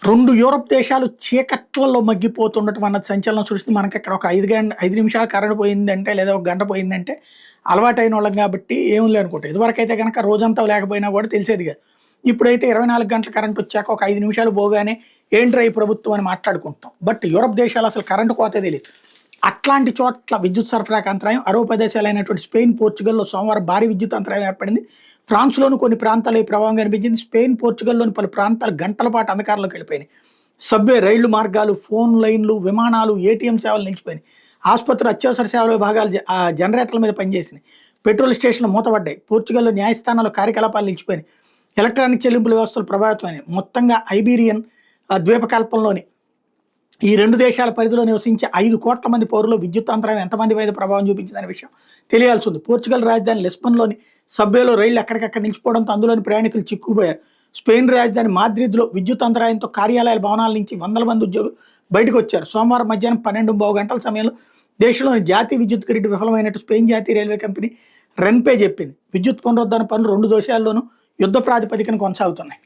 2 Europe దేశాలు చీకట్లలో మగ్గిపోతుండటం అన్నది సంచలనం సృష్టించి మనకిక్కడ ఒక 5 నిమిషాలు కరెంట్ పోయిందంటే లేదా ఒక గంట పోయిందంటే అలవాటైనోళ్ళం కాబట్టి ఏముంది అనుకుంటాం. ఇదివరకైతే గనక రోజంతా లేకపోయినా కూడా తెలిసేది కాదు. ఇప్పుడైతే 24 గంటలు కరెంట్ వచ్చాక ఒక 5 నిమిషాలు పోగానే ఏంట్రా ఈ ప్రభుత్వం అని మాట్లాడుకుంటాం. బట్ యూరప్ దేశాలు అసలు కరెంట్ కోతే తెలీదు. అట్లాంటి చోట్ల విద్యుత్ సరఫరాకు అంతరాయం, అరవ ప్రదేశాలైనటువంటి స్పెయిన్, పోర్చుగల్‌లో సోమవారం భారీ విద్యుత్ అంతరాయం ఏర్పడింది. ఫ్రాన్స్‌లోని కొన్ని ప్రాంతాల్లో ఈ ప్రభావం కనిపించింది. స్పెయిన్, పోర్చుగల్‌లోని పలు ప్రాంతాలు గంటల పాటు అంధకారంలోకి వెళ్ళిపోయినాయి. సబ్వే, రైళ్లు మార్గాలు, ఫోన్ లైన్లు, విమానాలు, ఏటీఎం సేవలు నిలిచిపోయినాయి. ఆసుపత్రులు, అత్యవసర సేవల విభాగాలు జనరేటర్ల మీద పనిచేసినాయి. పెట్రోల్ స్టేషన్లు మూతపడ్డాయి. పోర్చుగల్‌లో న్యాయస్థానాల్లో కార్యకలాపాలు నిలిచిపోయినాయి. ఎలక్ట్రానిక్ చెల్లింపుల వ్యవస్థలు ప్రభావితమైనవి. మొత్తంగా ఐబీరియన్ ద్వీపకల్పంలోని ఈ 2 దేశాల పరిధిలో నివసించే 5 కోట్ల మంది పౌరులు విద్యుత్ అంతరాయం ఎంతమంది మీద ప్రభావం చూపించిందనే విషయం తెలియాల్సి ఉంది. పోర్చుగల్ రాజధాని లిస్బన్లోని సబ్వేలో రైళ్లు ఎక్కడికక్కడ నిలిచిపోవడంతో అందులోని ప్రయాణికులు చిక్కుపోయారు. స్పెయిన్ రాజధాని మాద్రిద్లో విద్యుత్ అంతరాయంతో కార్యాలయాల భవనాల నుంచి వందల మంది ఉద్యోగులు బయటకు వచ్చారు. సోమవారం మధ్యాహ్నం 12:15 గంటల సమయంలో దేశంలోని జాతీయ విద్యుత్ గ్రిడ్ విఫలమైనట్టు స్పెయిన్ జాతీయ రైల్వే కంపెనీ రెన్పే చెప్పింది. విద్యుత్ పునరుద్ధరణ పనులు 2 దేశాల్లోనూ యుద్ధ ప్రాతిపదికన కొనసాగుతున్నాయి.